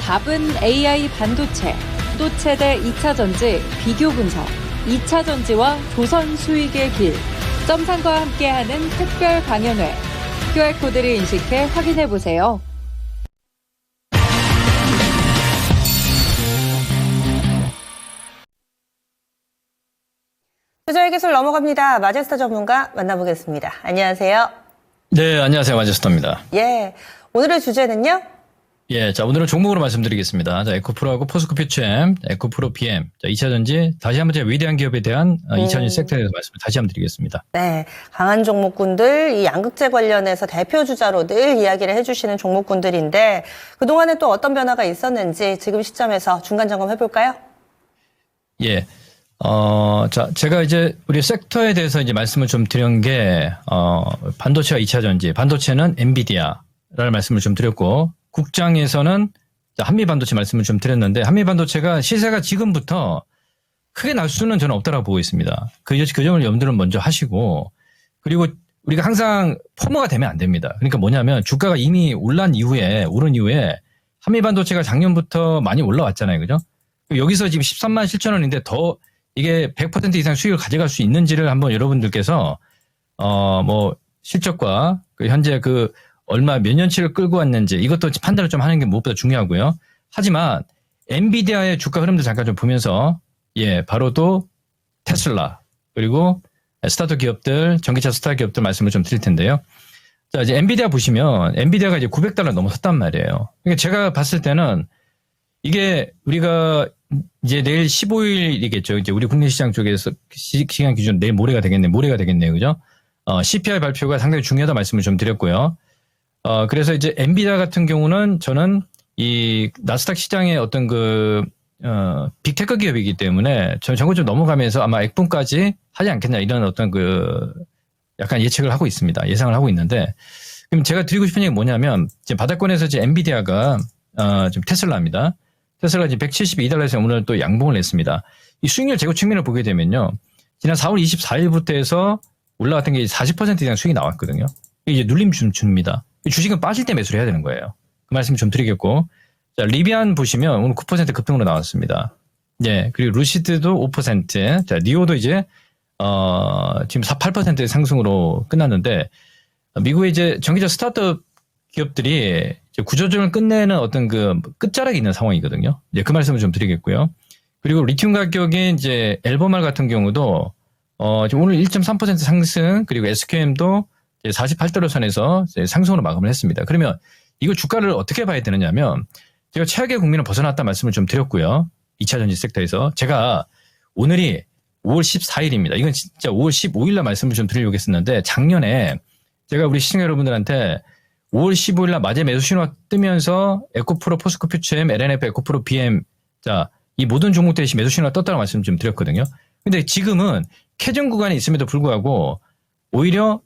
답은 AI 반도체, 또 최대 2차 전지 비교 분석, 2차 전지와 조선 수익의 길, 점상과 함께하는 특별 강연회. QR코드를 인식해 확인해보세요. 투자의 기술 넘어갑니다. 마제스타 전문가 만나보겠습니다. 안녕하세요. 네, 안녕하세요. 마제스타입니다. 예, 오늘의 주제는요? 예, 자, 오늘은 종목으로 말씀드리겠습니다. 자, 에코프로하고 포스코 퓨처엠, 에코프로 PM, 자, 2차전지, 다시 한번 제가 위대한 기업에 대한 2차전지 섹터에 대해서 말씀을 다시 한번 드리겠습니다. 네, 강한 종목군들, 이 양극재 관련해서 대표 주자로 늘 이야기를 해주시는 종목군들인데, 그동안에 또 어떤 변화가 있었는지 지금 시점에서 중간 점검 해볼까요? 예. 자, 제가 이제 우리 섹터에 대해서 이제 말씀을 좀 드린 게, 반도체와 2차전지, 반도체는 엔비디아라는 말씀을 좀 드렸고, 국장에서는 한미반도체 말씀을 좀 드렸는데, 한미반도체가 시세가 지금부터 크게 날 수는 저는 없다라고 보고 있습니다. 그 점을 염두를 먼저 하시고, 그리고 우리가 항상 포모가 되면 안 됩니다. 그러니까 뭐냐면 주가가 이미 오른 이후에 한미반도체가 작년부터 많이 올라왔잖아요. 그죠? 여기서 지금 13만 7천 원인데 더 이게 100% 이상 수익을 가져갈 수 있는지를 한번 여러분들께서, 실적과 현재 얼마 몇 년치를 끌고 왔는지 이것도 판단을 좀 하는 게 무엇보다 중요하고요. 하지만 엔비디아의 주가 흐름도 잠깐 좀 보면서 바로 또 테슬라 그리고 스타트 기업들, 전기차 스타트 기업들 말씀을 좀 드릴 텐데요. 자, 이제 엔비디아 보시면 엔비디아가 이제 $900 넘어섰단 말이에요. 그러니까 제가 봤을 때는 이게 우리가 이제 내일 15일이겠죠. 이제 우리 국내 시장 쪽에서 시간 기준 내일 모레가 되겠네요. 그죠? CPI 발표가 상당히 중요하다 말씀을 좀 드렸고요. 그래서 이제 엔비디아 같은 경우는 저는 이 나스닥 시장의 어떤 빅테크 기업이기 때문에 저는 저거 좀 넘어가면서 아마 액분까지 하지 않겠냐 이런 어떤 약간 예상을 하고 있는데, 그럼 제가 드리고 싶은 얘기가 뭐냐면, 지금 바닥권에서 이제 엔비디아가, 지금 테슬라입니다. 테슬라 지금 $172에서 오늘 또 양봉을 냈습니다. 이 수익률 제고 측면을 보게 되면요. 지난 4월 24일부터 해서 올라갔던 게 40% 이상 수익이 나왔거든요. 이게 이제 눌림 줍니다. 주식은 빠질 때 매수를 해야 되는 거예요. 그 말씀 좀 드리겠고. 자, 리비안 보시면 오늘 9% 급등으로 나왔습니다. 예. 그리고 루시드도 5%. 자, 니오도 이제, 지금 8% 상승으로 끝났는데, 미국의 이제 전기차 스타트업 기업들이 이제 구조조정을 끝내는 어떤 끝자락에 있는 상황이거든요. 예, 그 말씀을 좀 드리겠고요. 그리고 리튬 가격이 이제 엘버말 같은 경우도, 지금 오늘 1.3% 상승, 그리고 SQM도 $48 선에서 상승으로 마감을 했습니다. 그러면 이거 주가를 어떻게 봐야 되느냐면, 제가 최악의 국면을 벗어났다 말씀을 좀 드렸고요. 2차전지 섹터에서. 제가 오늘이 5월 14일입니다. 이건 진짜 5월 15일 날 말씀을 좀 드리려고 했었는데, 작년에 제가 우리 시청자 여러분들한테 5월 15일 날 마제 매수 신호가 뜨면서 에코프로, 포스코 퓨처엠, LNF, 에코프로, BM, 자, 이 모든 종목들이 매수 신호가 떴다는 말씀 좀 드렸거든요. 근데 지금은 캐전 구간에 있음에도 불구하고 오히려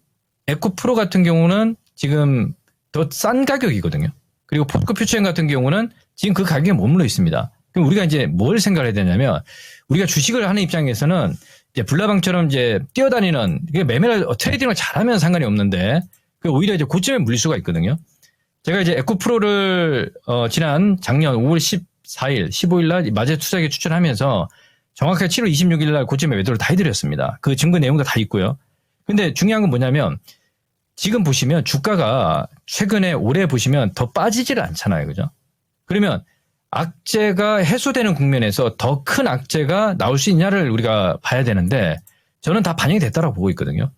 에코프로 같은 경우는 지금 더 싼 가격이거든요. 그리고 포스코 퓨처엠 같은 경우는 지금 그 가격에 머물러 있습니다. 그럼 우리가 이제 뭘 생각을 해야 되냐면, 우리가 주식을 하는 입장에서는 이제 불나방처럼 이제 뛰어다니는, 매매를, 트레이딩을 잘하면 상관이 없는데, 오히려 이제 고점에 물릴 수가 있거든요. 제가 이제 에코프로를, 작년 5월 14일, 15일 날 마제 투자에 추천하면서 정확하게 7월 26일 날 고점에 매도를 다 해드렸습니다. 그 증거 내용도 다 있고요. 근데 중요한 건 뭐냐면, 지금 보시면 주가가 최근에 올해 보시면 더 빠지지를 않잖아요. 그죠? 그러면 악재가 해소되는 국면에서 더 큰 악재가 나올 수 있냐를 우리가 봐야 되는데, 저는 다 반영이 됐다고 보고 있거든요.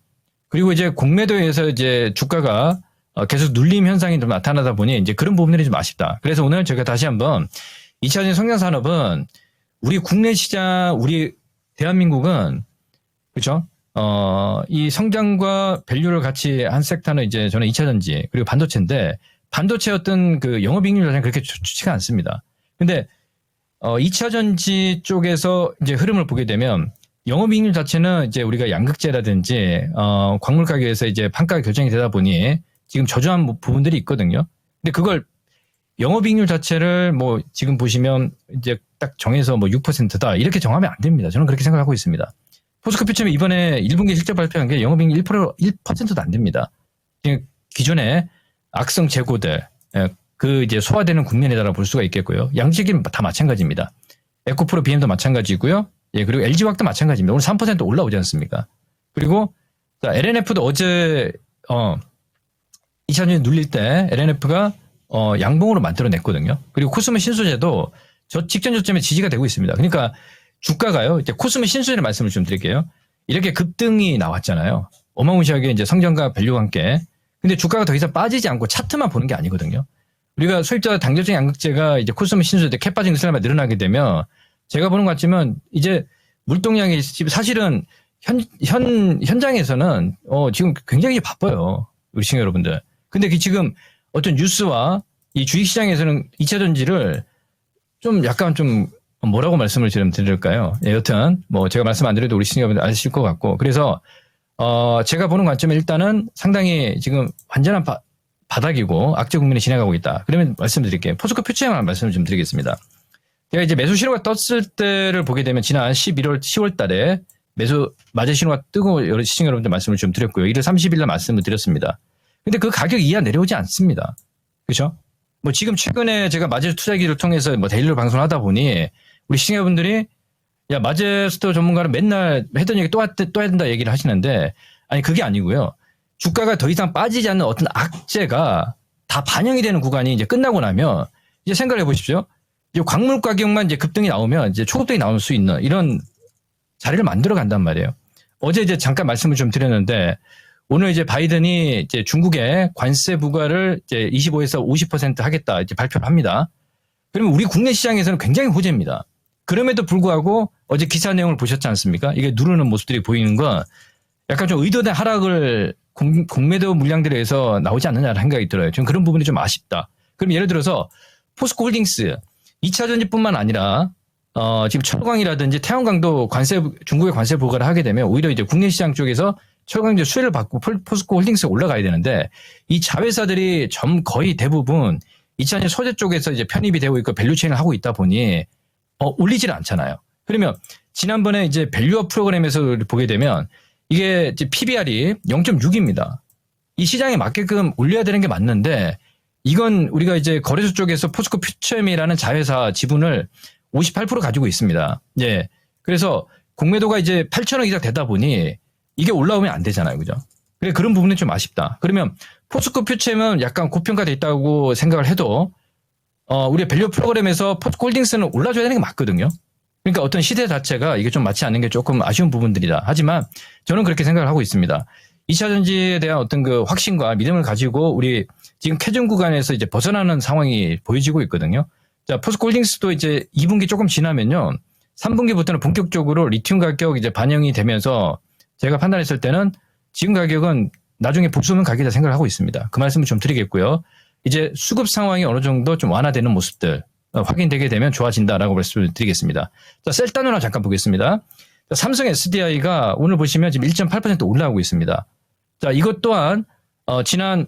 그리고 이제 공매도에서 이제 주가가 계속 눌림 현상이 좀 나타나다 보니 이제 그런 부분들이 좀 아쉽다. 그래서 오늘 제가 다시 한번 2차전지 성장 산업은 우리 국내 시장, 우리 대한민국은, 그렇죠? 이 성장과 밸류를 같이 한 섹터는 이제 저는 2차전지 그리고 반도체인데, 반도체 어떤 영업이익률 자체는 그렇게 좋지가 않습니다. 근데 2차전지 쪽에서 이제 흐름을 보게 되면 영업이익률 자체는 이제 우리가 양극재라든지 광물 가격에서 이제 판가 결정이 되다 보니 지금 저조한 부분들이 있거든요. 근데 그걸 영업이익률 자체를 뭐 지금 보시면 이제 딱 정해서 뭐 6%다 이렇게 정하면 안 됩니다. 저는 그렇게 생각하고 있습니다. 포스코 퓨처엠이 이번에 1분기 실적 발표한 게 영업이익률 1%도 안 됩니다. 기존에 악성 재고들, 그 이제 소화되는 국면이다라고 볼 수가 있겠고요. 양측이 다 마찬가지입니다. 에코프로 BM도 마찬가지고요. 예, 그리고 LG화학도 마찬가지입니다. 오늘 3% 올라오지 않습니까? 그리고 LNF도 어제 2차전지 눌릴 때 LNF가 양봉으로 만들어냈거든요. 그리고 코스모 신소재도 저 직전 저점에 지지가 되고 있습니다. 그러니까 주가가요. 이제 코스모 신소재를 말씀을 좀 드릴게요. 이렇게 급등이 나왔잖아요. 어마무시하게 이제 성장과 밸류와 함께. 근데 주가가 더 이상 빠지지 않고 차트만 보는 게 아니거든요. 우리가 소입자 당접적 양극재가 이제 코스모 신소재 캐 빠진 것이 늘어나게 되면 제가 보는 것 같지만 이제 물동량이 사실은 현장에서는 지금 굉장히 바빠요. 우리 시청자 여러분들. 근데 지금 어떤 뉴스와 이 주식시장에서는 2차 전지를 좀 약간 좀 뭐라고 말씀을 좀 드릴까요? 예, 여튼 뭐 제가 말씀 안 드려도 우리 시청자 여러분들 아실 것 같고 그래서 제가 보는 관점은 일단은 상당히 지금 완전한 바닥이고 악재 국면에 지나가고 있다. 그러면 말씀드릴게요. 포스코 퓨처에만 말씀을 좀 드리겠습니다. 제가 이제 매수 신호가 떴을 때를 보게 되면 지난 11월, 10월 달에 매수 마제 신호가 뜨고 여러 시청 여러분들 말씀을 좀 드렸고요. 1월 30일 날 말씀을 드렸습니다. 근데 그 가격 이하 내려오지 않습니다. 그렇죠? 뭐 지금 최근에 제가 마제 투자기를 통해서 뭐 데일리로 방송을 하다 보니 우리 시청자분들이 야 마제스터 전문가는 맨날 했던 얘기 또 해야 된다 얘기를 하시는데 아니 그게 아니고요. 주가가 더 이상 빠지지 않는 어떤 악재가 다 반영이 되는 구간이 이제 끝나고 나면 이제 생각을 해보십시오. 이제 광물 가격만 이제 급등이 나오면 이제 초급등이 나올 수 있는 이런 자리를 만들어 간단 말이에요. 어제 이제 잠깐 말씀을 좀 드렸는데 오늘 이제 바이든이 이제 중국에 관세 부과를 이제 25에서 50% 하겠다 이제 발표를 합니다. 그러면 우리 국내 시장에서는 굉장히 호재입니다. 그럼에도 불구하고 어제 기사 내용을 보셨지 않습니까? 이게 누르는 모습들이 보이는 건 약간 좀 의도된 하락을 공매도 물량들에 의해서 나오지 않느냐는 생각이 들어요. 좀 그런 부분이 좀 아쉽다. 그럼 예를 들어서 포스코 홀딩스 2차 전지뿐만 아니라 지금 철강이라든지 태양광도 중국의 관세 부과를 하게 되면 오히려 이제 국내 시장 쪽에서 철강제 수혜를 받고 포스코 홀딩스가 올라가야 되는데 이 자회사들이 거의 대부분 2차 전지 소재 쪽에서 이제 편입이 되고 있고 밸류체인을 하고 있다 보니 올리질 않잖아요. 그러면 지난번에 이제 밸류업 프로그램에서 보게 되면 이게 이제 PBR이 0.6입니다. 이 시장에 맞게끔 올려야 되는 게 맞는데 이건 우리가 이제 거래소 쪽에서 포스코 퓨처엠이라는 자회사 지분을 58% 가지고 있습니다. 예. 그래서 공매도가 이제 8천억 이상 되다 보니 이게 올라오면 안 되잖아요. 그죠? 그래 그런 부분이 좀 아쉽다. 그러면 포스코 퓨처엠은 약간 고평가돼 있다고 생각을 해도 우리 밸류 프로그램에서 포스코 홀딩스는 올라줘야 되는 게 맞거든요. 그러니까 어떤 시대 자체가 이게 좀 맞지 않는 게 조금 아쉬운 부분들이다. 하지만 저는 그렇게 생각을 하고 있습니다. 2차 전지에 대한 어떤 그 확신과 믿음을 가지고 우리 지금 캐전 구간에서 이제 벗어나는 상황이 보여지고 있거든요. 자, 포스코 홀딩스도 이제 2분기 조금 지나면요. 3분기부터는 본격적으로 리튬 가격 이제 반영이 되면서 제가 판단했을 때는 지금 가격은 나중에 복수는 가격이다 생각을 하고 있습니다. 그 말씀을 좀 드리겠고요. 이제 수급 상황이 어느 정도 좀 완화되는 모습들 확인되게 되면 좋아진다라고 말씀을 드리겠습니다. 자, 셀타누나 잠깐 보겠습니다. 자, 삼성 SDI가 오늘 보시면 지금 1.8% 올라오고 있습니다. 자, 이것 또한 지난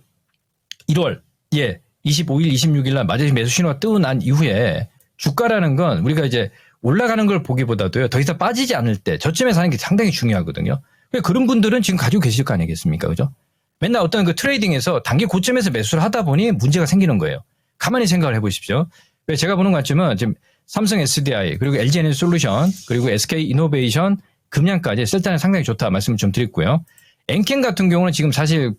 1월 25일, 26일 날 마제 매수 신호가 뜨고 난 이후에 주가라는 건 우리가 이제 올라가는 걸 보기보다도요. 더 이상 빠지지 않을 때 저점에 사는 게 상당히 중요하거든요. 그런 분들은 지금 가지고 계실 거 아니겠습니까? 그죠? 맨날 어떤 그 트레이딩에서 단기 고점에서 매수를 하다 보니 문제가 생기는 거예요. 가만히 생각을 해보십시오. 제가 보는 관점은 지금 삼성 SDI 그리고 LG에너지솔루션 그리고 SK이노베이션 금양까지 셀타는 상당히 좋다 말씀을 좀 드렸고요. 엔캠 같은 경우는 지금 사실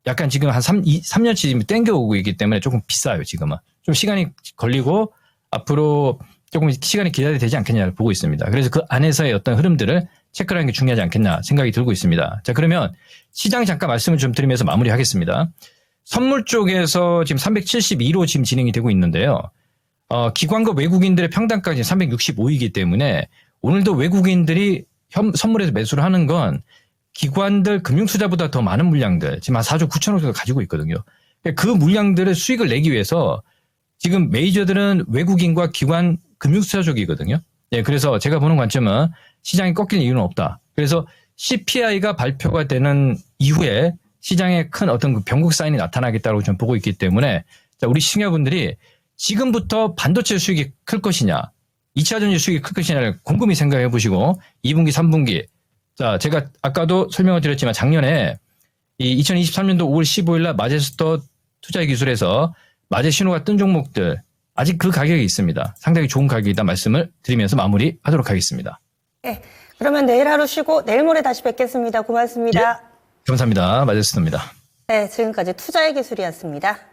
약간 지금 한 3년치 지금 땡겨오고 있기 때문에 조금 비싸요 지금은. 좀 시간이 걸리고 앞으로 조금 시간이 기다려야 되지 않겠냐를 보고 있습니다. 그래서 그 안에서의 어떤 흐름들을 체크하는 게 중요하지 않겠나 생각이 들고 있습니다. 자, 그러면 시장 잠깐 말씀을 좀 드리면서 마무리하겠습니다. 선물 쪽에서 지금 372로 지금 진행이 되고 있는데요. 기관과 외국인들의 평단가가 지금 365이기 때문에 오늘도 외국인들이 선물에서 매수를 하는 건 기관들 금융투자보다 더 많은 물량들 지금 한 4조 9천억 정도 가지고 있거든요. 그 물량들의 수익을 내기 위해서 지금 메이저들은 외국인과 기관 금융투자 쪽이거든요. 예, 그래서 제가 보는 관점은 시장이 꺾일 이유는 없다. 그래서 CPI가 발표가 되는 이후에 시장에 큰 어떤 그 변곡 사인이 나타나겠다고 좀 보고 있기 때문에 자, 우리 시청자분들이 지금부터 반도체 수익이 클 것이냐, 2차 전지 수익이 클 것이냐를 곰곰이 생각해 보시고 2분기, 3분기. 자, 제가 아까도 설명을 드렸지만 작년에 이 2023년도 5월 15일 날 마제스터 투자기술에서 맞의 신호가 뜬 종목들 아직 그 가격이 있습니다. 상당히 좋은 가격이다 말씀을 드리면서 마무리하도록 하겠습니다. 네, 그러면 내일 하루 쉬고 내일 모레 다시 뵙겠습니다. 고맙습니다. 감사합니다. 마제스터입니다. 네, 지금까지 투자의 기술이었습니다.